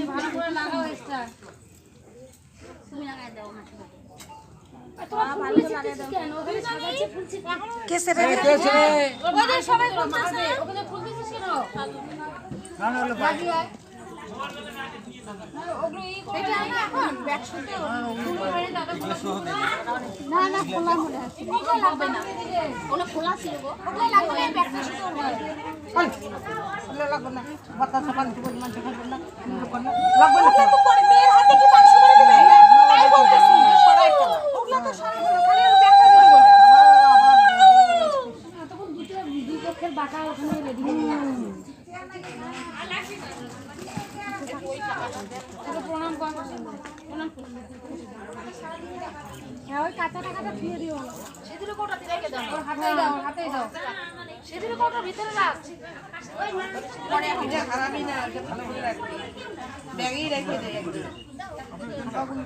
ভালো করে লাগাও এক্সট্রা তুমি লাগাই দাও বাটা ওখানে রেডি প্রণাম হ্যাঁ ওই কাঁচা টাকাটা ধুয়ে দিও সেদিকে কোটা দিয়ে রেখে দাও হাতে দাও সেদিকে কোটা ভিতরে রাখ পরে এটা খারাপই না ভালো করে রাখবি ব্যাগেই রেখে দে একদম